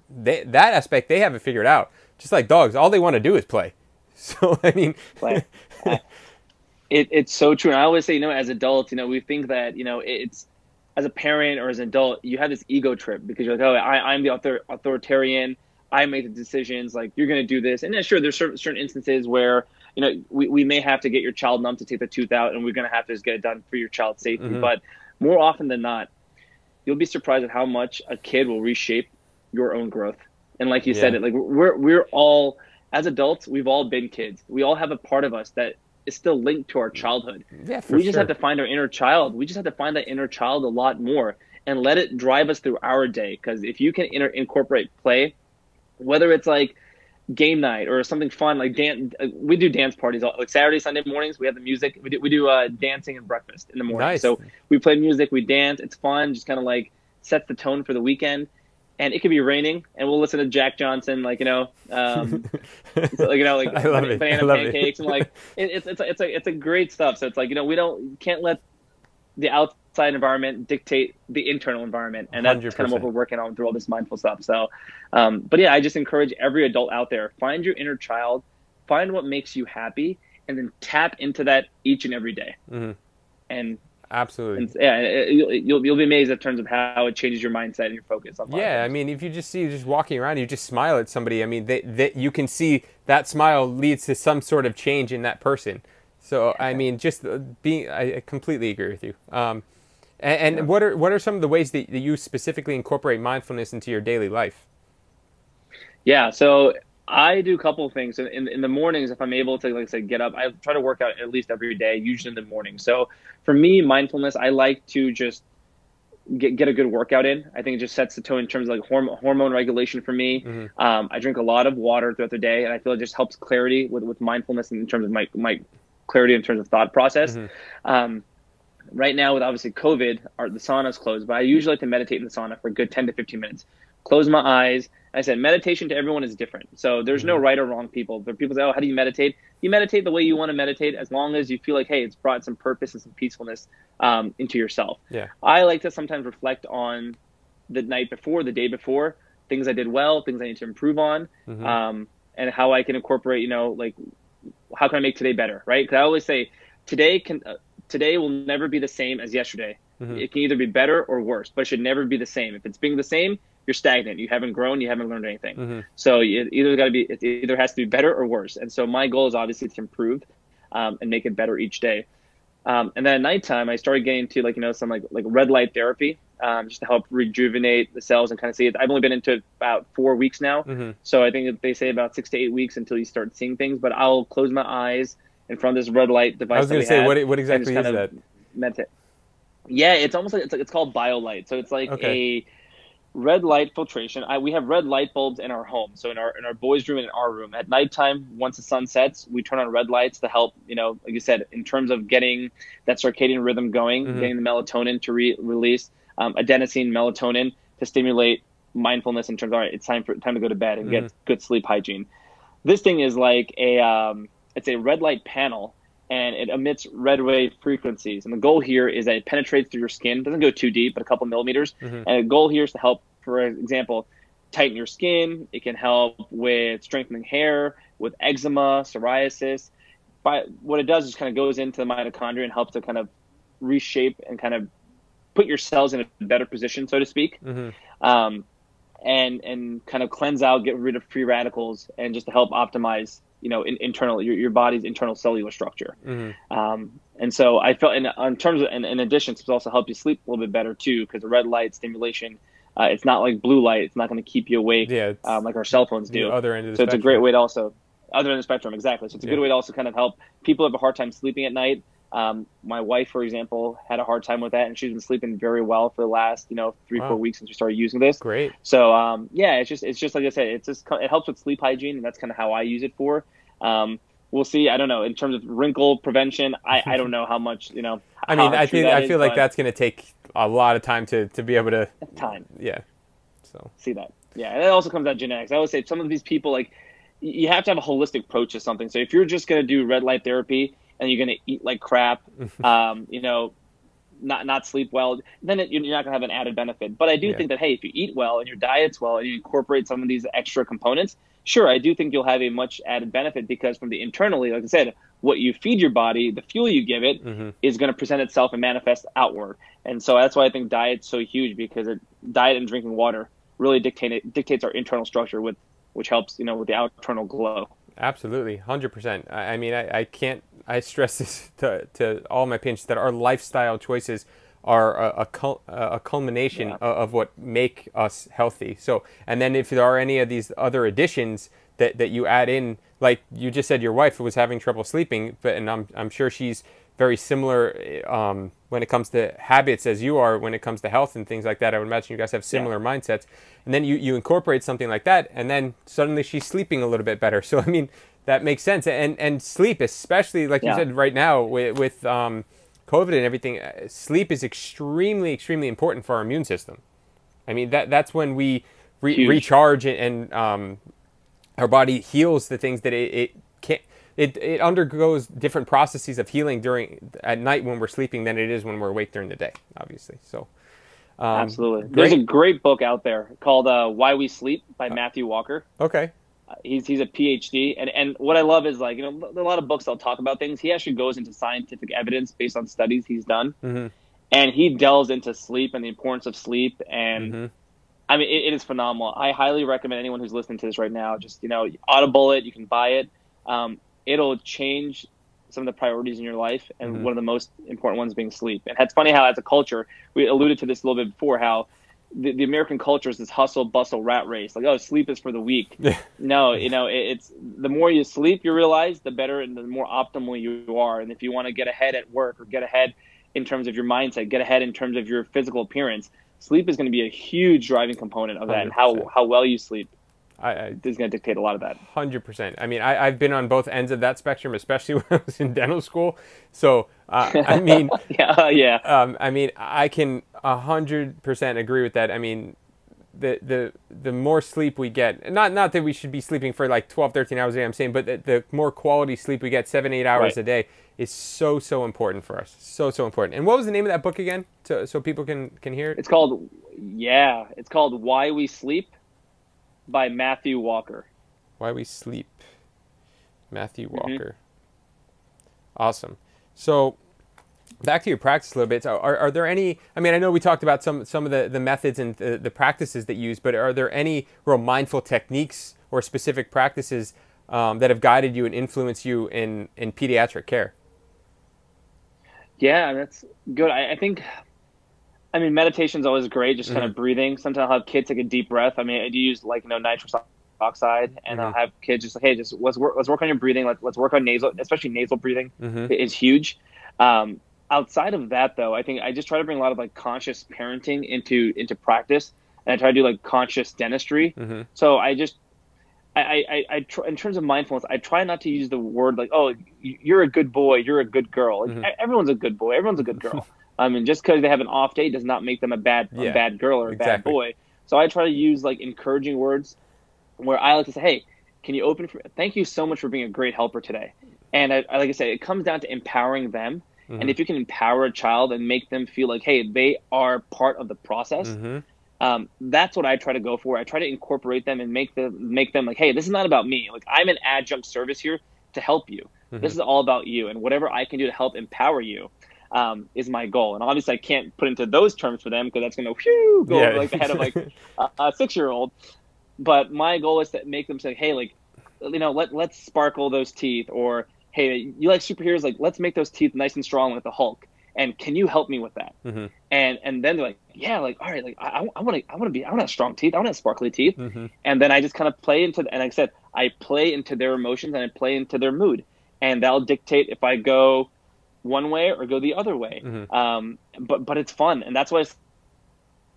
that aspect they haven't figured out. Just like dogs, all they want to do is play. So, I mean, it's so true. And I always say, as adults, we think that, it's, as a parent or as an adult, you have this ego trip, because you're like, oh, I'm the authoritarian. I make the decisions, like, you're going to do this. And then sure, there's certain instances where, we may have to get your child numb to take the tooth out, and we're going to have to just get it done for your child's safety. But more often than not, you'll be surprised at how much a kid will reshape your own growth. And like you said, it like we're all, as adults, we've all been kids. We all have a part of us that is still linked to our childhood. Yeah, we just have to find our inner child. We just have to find that inner child a lot more and let it drive us through our day. Because if you can incorporate play, whether it's like game night or something fun, like we do dance parties like Saturday, Sunday mornings. We have the music. We do dancing and breakfast in the morning. Nice. So we play music, we dance. It's fun. Just kind of like sets the tone for the weekend. And it could be raining, and we'll listen to Jack Johnson, like I love banana pancakes, and like it's a great stuff. So it's like can't let the outside environment dictate the internal environment, and that's 100%. kind of what we're working on through all this mindful stuff. So, but yeah, I just encourage every adult out there, find your inner child, find what makes you happy, and then tap into that each and every day. And absolutely. And, yeah, you'll be amazed in terms of how it changes your mindset and your focus on life. Yeah, I mean, if you just see you just walking around, you just smile at somebody. I mean, you can see that smile leads to some sort of change in that person. So, I mean, just I completely agree with you. And what are some of the ways that you specifically incorporate mindfulness into your daily life? Yeah, so I do a couple of things. In the mornings, if I'm able to, like I said, get up, I try to work out at least every day, usually in the morning. So for me, mindfulness, I like to just get a good workout in. I think it just sets the tone in terms of like hormone regulation for me. I drink a lot of water throughout the day, and I feel it just helps clarity with mindfulness in terms of my clarity in terms of thought process. Right now, with obviously COVID, the sauna's closed, but I usually like to meditate in the sauna for a good 10 to 15 minutes. Close my eyes. I said meditation to everyone is different. So there's no right or wrong people. But people say, oh, how do you meditate? You meditate the way you want to meditate, as long as you feel like, hey, it's brought some purpose and some peacefulness into yourself. Yeah. I like to sometimes reflect on the night before, the day before, things I did well, things I need to improve on, and how I can incorporate, like, how can I make today better, right? Because I always say today will never be the same as yesterday. It can either be better or worse, but it should never be the same. If it's being the same, you're stagnant. You haven't grown. You haven't learned anything. So it either has to be better or worse. And so my goal is obviously to improve and make it better each day. And then at nighttime, I started getting into some like red light therapy. just to help rejuvenate the cells and kind of see it. I've only been into it about 4 weeks now. So I think that they say about 6 to 8 weeks until you start seeing things. But I'll close my eyes in front of this red light device. I was going to say, what exactly is that? Meditate. Yeah, it's almost like it's called BioLight. So it's like a red light filtration. We have red light bulbs in our home. So in our boys' room and in our room, at nighttime, once the sun sets, we turn on red lights to help, like you said, in terms of getting that circadian rhythm going, getting the melatonin to release, adenosine, melatonin to stimulate mindfulness in terms of, all right, it's time to go to bed and get good sleep hygiene. This thing is like it's a red light panel, and it emits red wave frequencies. And the goal here is that it penetrates through your skin. It doesn't go too deep, but a couple millimeters. And the goal here is to help, for example, tighten your skin. It can help with strengthening hair, with eczema, psoriasis. But what it does is kind of goes into the mitochondria and helps to kind of reshape and kind of put your cells in a better position, so to speak. And kind of cleanse out, get rid of free radicals, and just to help optimize internal your body's internal cellular structure. And so I felt in terms of, in addition, to also help you sleep a little bit better too, because the red light stimulation, it's not like blue light. It's not going to keep you awake like our cell phones do. Other end of the so spectrum. It's a great way to also, other end of the spectrum, exactly. So it's a good way to also kind of help people who have a hard time sleeping at night. My wife, for example, had a hard time with that, and she's been sleeping very well for the last 3-4 weeks since we started using this. Great. So it's just like I said, it helps with sleep hygiene, and that's kind of how I use it for. We'll see. I don't know in terms of wrinkle prevention. I don't know how much I mean, I feel like that's going to take a lot of time to be able to time. Yeah. So see that. Yeah, and it also comes out genetics. I always say some of these people, like, you have to have a holistic approach to something. So if you're just going to do red light therapy and you're going to eat like crap, not sleep well, then you're not going to have an added benefit. But I do think that, hey, if you eat well and your diet's well and you incorporate some of these extra components, sure, I do think you'll have a much added benefit, because from the internally, like I said, what you feed your body, the fuel you give it, is going to present itself and manifest outward. And so that's why I think diet's so huge, because diet and drinking water really dictates our internal structure, which helps, with the external glow. Absolutely, 100%. I mean, I stress this to all my patients, that our lifestyle choices are a culmination of what make us healthy. So, and then if there are any of these other additions that you add in, like you just said, your wife was having trouble sleeping, and I'm sure she's very similar when it comes to habits as you are when it comes to health and things like that. I would imagine you guys have similar mindsets. And then you incorporate something like that, and then suddenly she's sleeping a little bit better. So, I mean, that makes sense. And sleep, especially like you said right now with COVID and everything, sleep is extremely, extremely important for our immune system. I mean, that's when we recharge and our body heals the things that it can't. It undergoes different processes of healing at night when we're sleeping than it is when we're awake during the day, obviously. So, absolutely. There's a great book out there called "Why We Sleep" by Matthew Walker. Okay. He's a PhD, and what I love is, like, there are a lot of books that'll talk about things. He actually goes into scientific evidence based on studies he's done, and he delves into sleep and the importance of sleep. And I mean, it is phenomenal. I highly recommend anyone who's listening to this right now, just Audible it. You can buy it. It'll change some of the priorities in your life, and one of the most important ones being sleep. And it's funny how, as a culture, we alluded to this a little bit before, how the American culture is this hustle, bustle, rat race. Like, oh, sleep is for the weak. No, it's the more you sleep, you realize, the better and the more optimal you are. And if you want to get ahead at work, or get ahead in terms of your mindset, get ahead in terms of your physical appearance, sleep is going to be a huge driving component of that. 100%. And how well you sleep is going to dictate a lot of that. 100%. I mean, I've been on both ends of that spectrum, especially when I was in dental school. So, I mean, I mean, I can 100% agree with that. I mean, the more sleep we get, not that we should be sleeping for like 12, 13 hours a day, I'm saying, but the more quality sleep we get, 7-8 hours a day, is so important for us. So important. And what was the name of that book again? So people can hear it? It's called Why We Sleep by Matthew Walker. Why We Sleep. Matthew Walker. Awesome. So back to your practice a little bit. So are there any, I mean, I know we talked about some of the methods and the practices that you use, but are there any real mindful techniques or specific practices that have guided you and influenced you in pediatric care? Yeah, that's good. I think I mean, meditation's always great, just kind of breathing. Sometimes I'll have kids take a deep breath. I mean, I do use like, nitrous oxide, and I'll have kids just like, hey, just let's work on your breathing. Let's work on nasal, especially nasal breathing is huge. Outside of that, though, I think I just try to bring a lot of like conscious parenting into practice, and I try to do like conscious dentistry. So I try, in terms of mindfulness, I try not to use the word like, oh, you're a good boy, you're a good girl. Like, everyone's a good boy, everyone's a good girl. I mean, just because they have an off day does not make them a bad girl or a bad boy. So I try to use like encouraging words, where I like to say, hey, can you thank you so much for being a great helper today. And like I say, it comes down to empowering them. And if you can empower a child and make them feel like, hey, they are part of the process, that's what I try to go for. I try to incorporate them and make them like, hey, this is not about me. Like, I'm an adjunct service here to help you. This is all about you. And whatever I can do to help empower you is my goal. And obviously I can't put into those terms for them, because that's going to go over like the head of like a 6-year-old. But my goal is to make them say, hey, like, let's sparkle those teeth, or hey, you like superheroes, like, let's make those teeth nice and strong like the Hulk. And can you help me with that? And then they're like, yeah, like, all right, like I want to have strong teeth. I want to have sparkly teeth. And then I just kind of play into, and like I said, I play into their emotions and I play into their mood, and that'll dictate if I go one way or go the other way. But it's fun, and that's why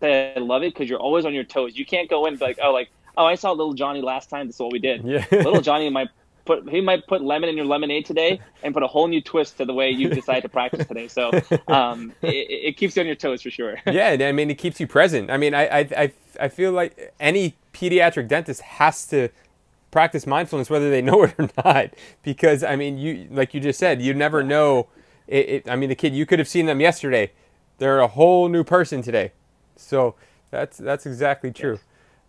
I love it, because you're always on your toes. You can't go in like, oh, I saw little Johnny last time. This is what we did. Little Johnny might put lemon in your lemonade today and put a whole new twist to the way you decide to practice today. So it keeps you on your toes for sure. Yeah, I mean, it keeps you present. I mean, I feel like any pediatric dentist has to practice mindfulness, whether they know it or not, because I mean, you, like you just said, you never know. I mean, the kid, you could have seen them yesterday. They're a whole new person today. So that's exactly true.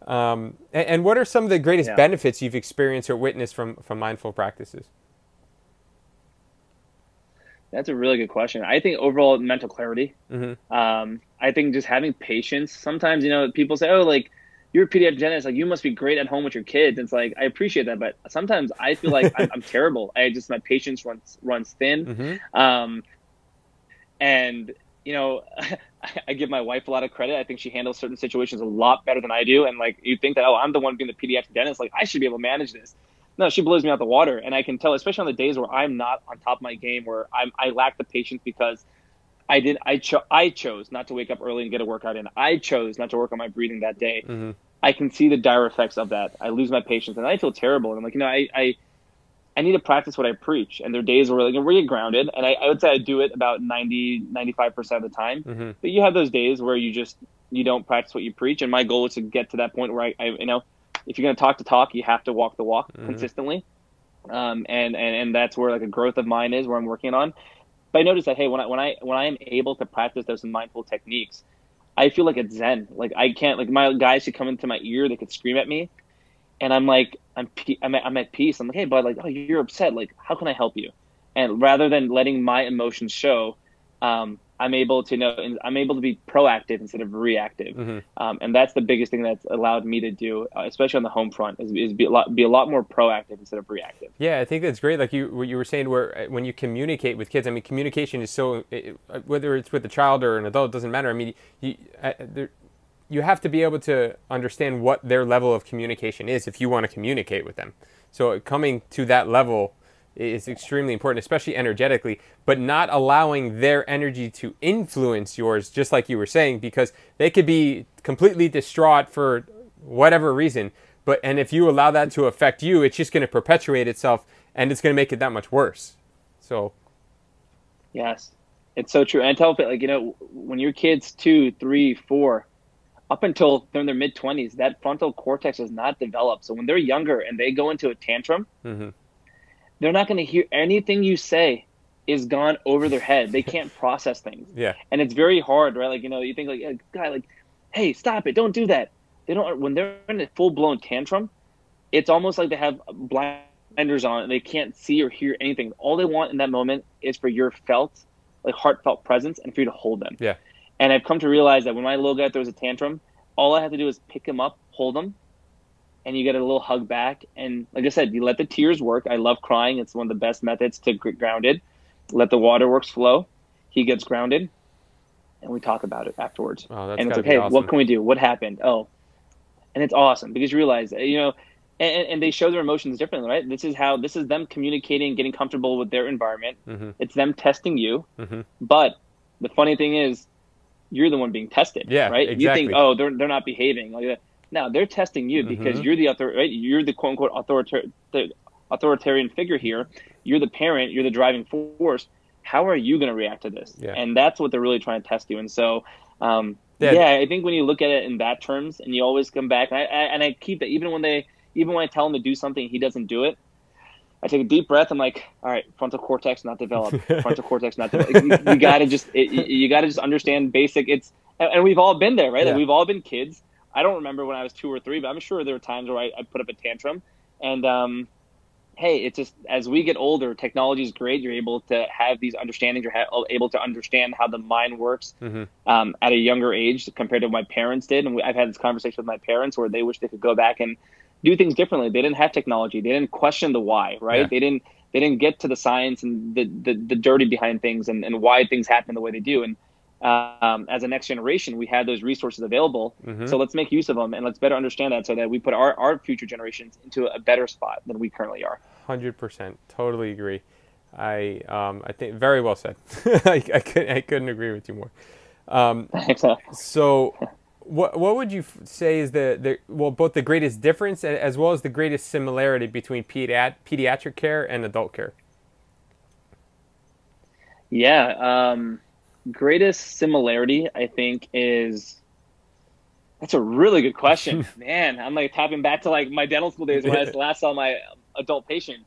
And what are some of the greatest benefits you've experienced or witnessed from mindful practices? That's a really good question. I think overall mental clarity. I think just having patience. Sometimes, people say, oh, like, you're a pediatric dentist, like, you must be great at home with your kids. It's like, I appreciate that, but sometimes I feel like I'm terrible. My patience runs thin. And I give my wife a lot of credit. I think she handles certain situations a lot better than I do. And like, you think that, oh, I'm the one being the pediatric dentist, like, I should be able to manage this. No, she blows me out the water. And I can tell, especially on the days where I'm not on top of my game, where I lack the patience because I chose not to wake up early and get a workout in. I chose not to work on my breathing that day. I can see the dire effects of that. I lose my patience and I feel terrible. And I'm like, I need to practice what I preach. And there are days where like, we get grounded. And I would say I do it about 95% of the time. But you have those days where you don't practice what you preach. And my goal is to get to that point where I if you're going to talk the talk, you have to walk the walk consistently. And that's where like a growth of mine is, where I'm working on. But I noticed that, hey, when I am able to practice those mindful techniques, I feel like it's zen. Like, I can't, like, my guys could come into my ear, they could scream at me, and I'm like, I'm at peace. I'm like, hey, bud, like, oh, you're upset. Like, how can I help you? And rather than letting my emotions show, I'm able to I'm able to be proactive instead of reactive. And that's the biggest thing that's allowed me to do, especially on the home front, is be a lot more proactive instead of reactive. Yeah, I think that's great. Like what you were saying, where when you communicate with kids, I mean, communication is so, whether it's with a child or an adult, it doesn't matter. I mean, you have to be able to understand what their level of communication is if you want to communicate with them. So coming to that level is extremely important, especially energetically, but not allowing their energy to influence yours, just like you were saying, because they could be completely distraught for whatever reason. And if you allow that to affect you, it's just going to perpetuate itself, and it's going to make it that much worse. So, yes, it's so true. And I tell people, like, when your kid's 2, 3, 4, up until they're in their mid-20s, that frontal cortex is not developed. So when they're younger and they go into a tantrum, they're not going to hear anything you say is gone over their head. They can't process things. Yeah. And it's very hard, right? Like, you think like, guy, like, hey, stop it. Don't do that. They don't, when they're in a full blown tantrum, it's almost like they have blinders on and they can't see or hear anything. All they want in that moment is for your heartfelt presence and for you to hold them. Yeah. And I've come to realize that when my little guy throws a tantrum, all I have to do is pick him up, hold him, and you get a little hug back. And like I said, you let the tears work. I love crying. It's one of the best methods to get grounded. Let the waterworks flow. He gets grounded. and we talk about it afterwards. Oh, that's And it's gotta like, be hey, what awesome. can we do? What happened? Oh, and it's awesome because you realize, and they show their emotions differently, right? This is them communicating, getting comfortable with their environment. Mm-hmm. It's them testing you. Mm-hmm. But the funny thing is, you're the one being tested, Yeah, right? You think, exactly. oh, they're not behaving like that. No, they're testing you because Mm-hmm. you're the right? You're the quote unquote authoritarian figure here. You're the parent. You're the driving force. How are you going to react to this? Yeah. And that's what they're really trying to test you. And so, Yeah. I think when you look at it in that terms, and you always come back, and I keep that even when I tell him to do something, he doesn't do it. I take a deep breath. I'm like, all right, frontal cortex not developed. Frontal cortex not developed. You gotta just understand basic. And we've all been there, right? Yeah. Like we've all been kids. I don't remember when I was 2 or 3, but I'm sure there were times where I put up a tantrum. And hey, it's just as we get older, technology is great. You're able to have these understandings. You're able to understand how the mind works at a younger age compared to what my parents did. And I've had this conversation with my parents where they wish they could go back and do things differently. They didn't have technology. They didn't question the why, right? Yeah. They didn't get to the science and the dirty behind things and why things happen the way they do. And as a next generation, we have those resources available. Mm-hmm. So let's make use of them and let's better understand that so that we put our future generations into a better spot than we currently are. 100%. Totally agree. I think very well said. I couldn't agree with you more. Thanks. So what would you say is both the greatest difference as well as the greatest similarity between pediatric care and adult care? Yeah. Greatest similarity, I think, that's a really good question. Man, I'm like tapping back to like my dental school days when I last saw my adult patient.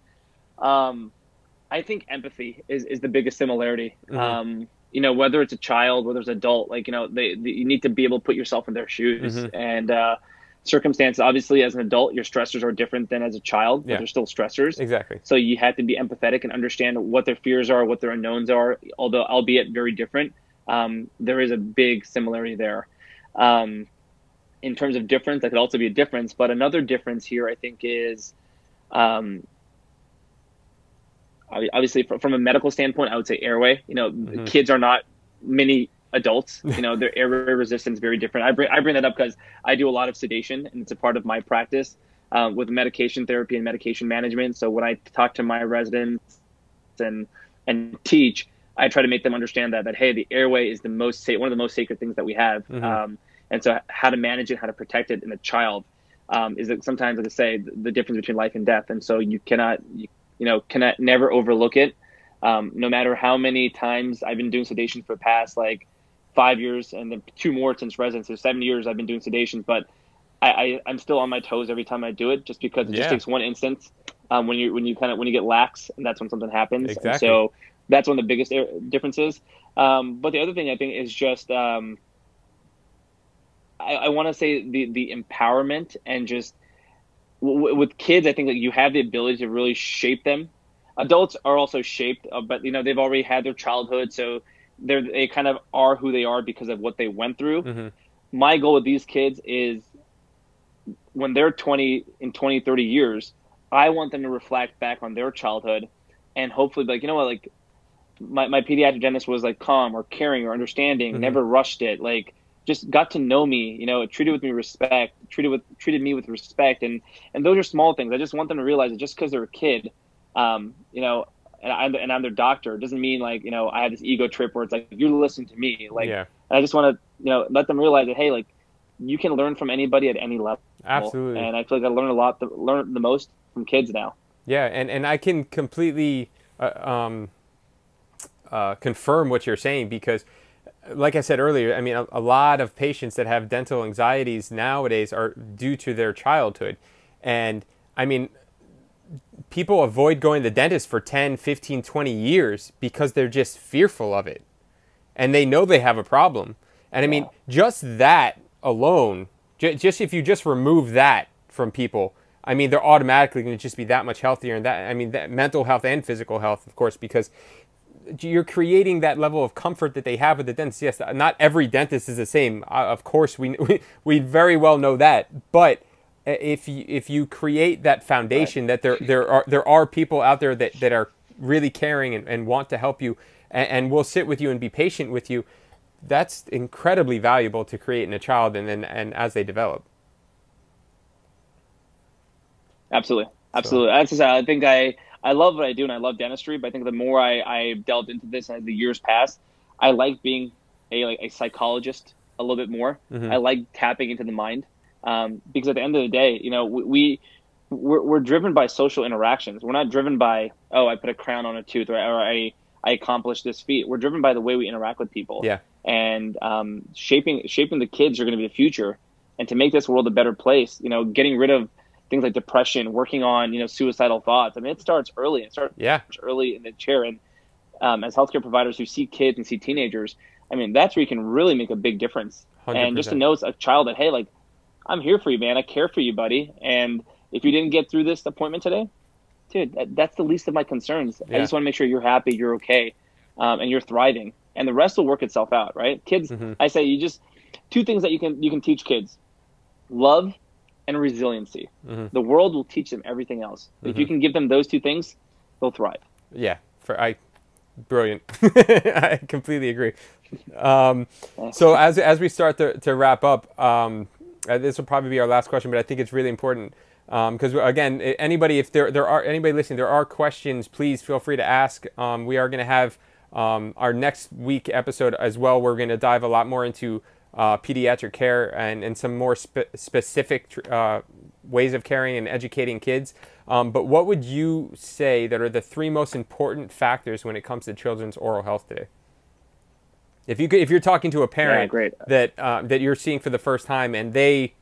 I think empathy is the biggest similarity. Mm-hmm. Whether it's a child, whether it's an adult, like, you need to be able to put yourself in their shoes. Mm-hmm. And circumstances, obviously, as an adult, your stressors are different than as a child, but they're still stressors. Exactly. So you have to be empathetic and understand what their fears are, what their unknowns are, although albeit very different. There is a big similarity there. In terms of difference, that could also be a difference, but another difference here, I think, is obviously from a medical standpoint, I would say airway. Mm-hmm. Kids are not mini adults. Their airway resistance is very different. I bring that up because I do a lot of sedation, and it's a part of my practice with medication therapy and medication management. So when I talk to my residents and teach, I try to make them understand that hey, the airway is one of the most sacred things that we have. Mm-hmm. And so how to manage it, how to protect it in a child is that sometimes, like I say, the difference between life and death. And so you cannot never overlook it. No matter how many times I've been doing sedation for the past 5 years and then 2 more since residency, so 7 years I've been doing sedation, but I'm still on my toes every time I do it just because it just takes one instance when you get lax, and that's when something happens. Exactly. And so that's one of the biggest differences. But the other thing I think is just I want to say the empowerment and just with kids, I think that you have the ability to really shape them. Adults are also shaped, but they've already had their childhood, so they kind of are who they are because of what they went through. Mm-hmm. My goal with these kids is when they're 20, 30 years, I want them to reflect back on their childhood and hopefully be like, like my pediatric dentist was calm or caring or understanding, mm-hmm. never rushed it, just got to know me, treated me with respect, treated me with respect. And those are small things. I just want them to realize that just because they're a kid, and I'm their doctor, it doesn't mean I have this ego trip where it's you're listening to me. And I just want to, let them realize that, hey, you can learn from anybody at any level. Absolutely. And I feel like I learn the most from kids now. Yeah. And I can completely, confirm what you're saying because, like I said earlier, I mean, a lot of patients that have dental anxieties nowadays are due to their childhood. And I mean, people avoid going to the dentist for 10, 15, 20 years because they're just fearful of it. And they know they have a problem. And I mean, just that alone, just if you just remove that from people, I mean, they're automatically going to just be that much healthier. And that, I mean, that mental health and physical health, of course, because you're creating that level of comfort that they have with the dentist. Yes, not every dentist is the same. Of course, we very well know that. But if you create that foundation, that there are people out there that are really caring and want to help you and will sit with you and be patient with you, that's incredibly valuable to create in a child and as they develop. Absolutely. So, Absolutely. That's just, I think I love what I do and I love dentistry, but I think the more I delved into this as the years passed, I like being a psychologist a little bit more. I like tapping into the mind, because at the end of the day, you know, we're driven by social interactions. We're not driven by, oh, I put a crown on a tooth, or I accomplished this feat. We're driven by the way we interact with people. yeah. And shaping the kids are going to be the future. And to make this world a better place, you know, getting rid of things like depression, working on, you know, suicidal thoughts. I mean, it starts early. It starts early in the chair. And as healthcare providers who see kids and see teenagers, I mean, that's where you can really make a big difference. 100%. And just to know a child that, hey, like, I'm here for you, man. I care for you, buddy. And if you didn't get through this appointment today, dude, that's the least of my concerns. I just want to make sure you're happy, you're okay, and you're thriving. And the rest will work itself out, right? Kids, I say two things that you can teach kids: love and resiliency. The world will teach them everything else. If you can give them those two things, they'll thrive. Yeah, brilliant. I completely agree. So as we start to wrap up, this will probably be our last question, but I think it's really important because again, anybody, if there are anybody listening, there are questions, please feel free to ask. We are going to have our next week episode as well. We're going to dive a lot more into pediatric care and some more specific ways of caring and educating kids. But what would you say that are the three most important factors when it comes to children's oral health today? If you're talking to a parent that you're seeing for the first time and they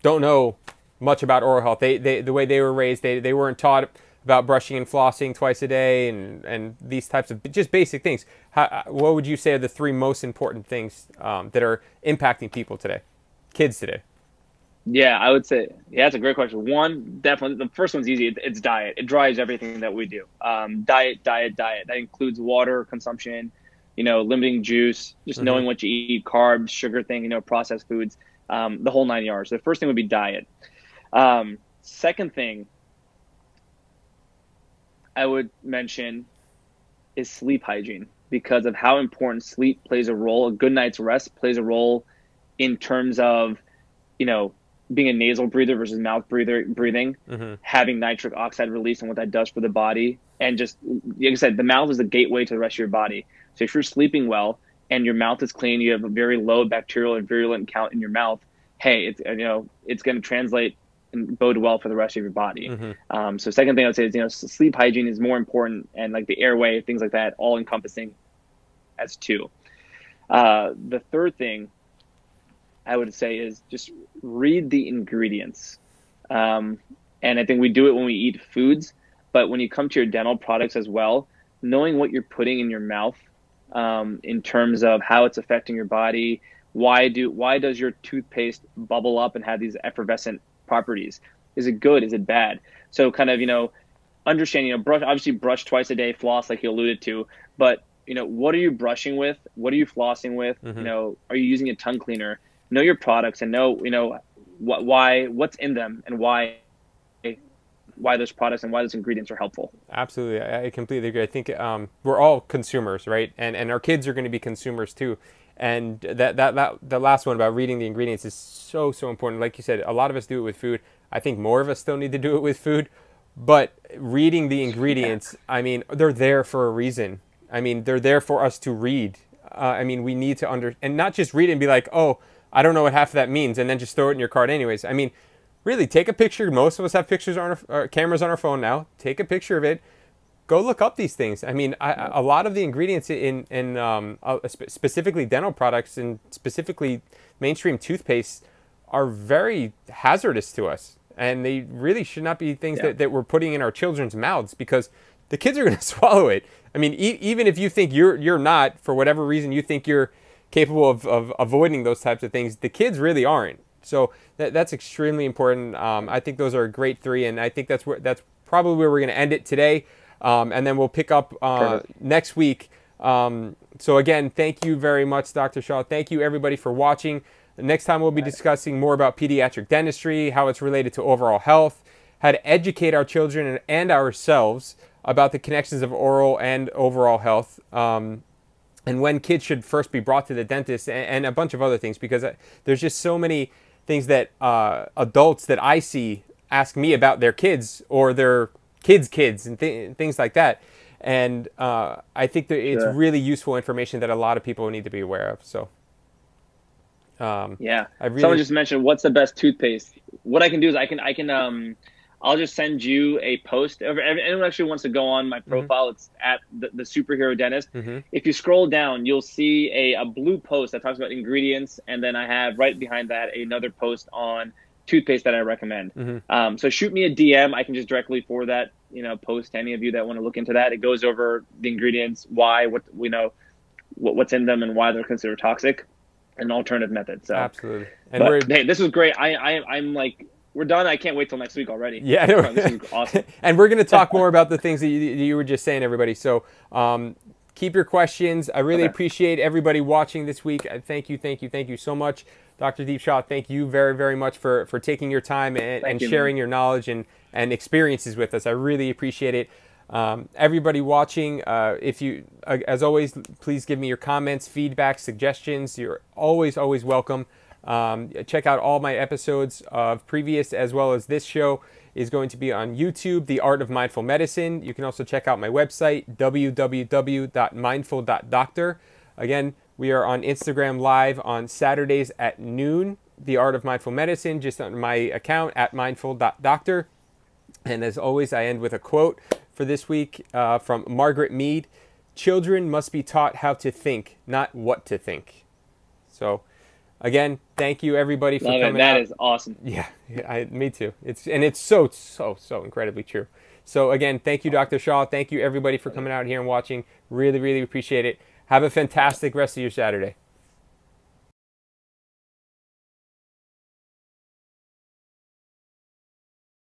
don't know much about oral health, the way they were raised, they weren't taught about brushing and flossing twice a day and these types of just basic things. What would you say are the three most important things that are impacting people today, kids today? Yeah, I would say, that's a great question. One, definitely, the first one's easy. It's diet. It drives everything that we do. Diet. That includes water consumption, you know, limiting juice, just knowing what you eat, carbs, sugar thing, you know, processed foods, the whole 9 yards. The first thing would be diet. Second thing I would mention is sleep hygiene, because of how important sleep plays a role. A good night's rest plays a role in terms of, you know, being a nasal breather versus mouth breathing, having nitric oxide release and what that does for the body. And just, like I said, the mouth is the gateway to the rest of your body. So if you're sleeping well and your mouth is clean, you have a very low bacterial and virulent count in your mouth, hey, it's, you know, it's going to translate and bode well for the rest of your body. So second thing I would say is, you know, sleep hygiene is more important, and like the airway, things like that, all encompassing as two. The third thing I would say is just read the ingredients. And I think we do it when we eat foods, but when you come to your dental products as well, knowing what you're putting in your mouth, in terms of how it's affecting your body. Why does your toothpaste bubble up and have these effervescent properties? Is it good? Is it bad? So kind of, you know, understanding, you know, brush twice a day, floss like you alluded to, but, you know, what are you brushing with? What are you flossing with? You know, are you using a tongue cleaner? Know your products and know, you know, what's in them and why those products and why those ingredients are helpful. Absolutely. I completely agree. I think we're all consumers, right? And our kids are going to be consumers too. And the last one about reading the ingredients is so important. Like you said, a lot of us do it with food. I think more of us still need to do it with food. But reading the ingredients, I mean, they're there for a reason. I mean, they're there for us to read. I mean, we need to and not just read it and be like, oh, I don't know what half of that means, and then just throw it in your cart anyways. I mean, really, take a picture. Most of us have pictures on our cameras on our phone now. Take a picture of it. Go look up these things. I mean, a lot of the ingredients in specifically dental products and specifically mainstream toothpaste are very hazardous to us. And they really should not be things that we're putting in our children's mouths, because the kids are going to swallow it. I mean, even if you think you're not, for whatever reason, you think you're capable of avoiding those types of things, the kids really aren't. So that's extremely important. I think those are a great three, and I think that's probably where we're going to end it today. And then we'll pick up next week. So again, thank you very much, Dr. Shah. Thank you, everybody, for watching. Next time we'll be discussing more about pediatric dentistry, how it's related to overall health, how to educate our children and ourselves about the connections of oral and overall health. and when kids should first be brought to the dentist, and a bunch of other things, because there's just so many things that adults that I see ask me about their kids or their kids and things like that. And I think that it's really useful information that a lot of people need to be aware of. So, yeah. Someone just mentioned, what's the best toothpaste? What I can do is I'll just send you a post. If anyone actually wants to go on my profile, it's at the Superhero Dentist. If you scroll down, you'll see a blue post that talks about ingredients, and then I have right behind that another post on toothpaste that I recommend. So shoot me a DM. I can just directly forward that post to any of you that want to look into that. It goes over the ingredients, why, what's in them, and why they're considered toxic, and alternative methods. So absolutely. And hey, this was great. I'm like, we're done. I can't wait till next week already. Yeah, this is awesome. And we're going to talk more about the things that you were just saying, everybody. So keep your questions. I really appreciate everybody watching this week. Thank you so much. Dr. Deep Shah, thank you very, very much for taking your time and sharing your knowledge and experiences with us. I really appreciate it. Everybody watching, if you, as always, please give me your comments, feedback, suggestions. You're always welcome. Check out all my episodes of previous as well as this show is going to be on YouTube, The Art of Mindful Medicine. You can also check out my website, www.mindful.doctor. Again, we are on Instagram Live on Saturdays at noon, The Art of Mindful Medicine, just on my account at mindful.doctor. And as always, I end with a quote for this week from Margaret Mead. Children must be taught how to think, not what to think. So, again, thank you everybody for coming out. That is awesome. Yeah, me too. It's so incredibly true. So again, thank you, Dr. Shah. Thank you everybody for coming out here and watching. Really, really appreciate it. Have a fantastic rest of your Saturday.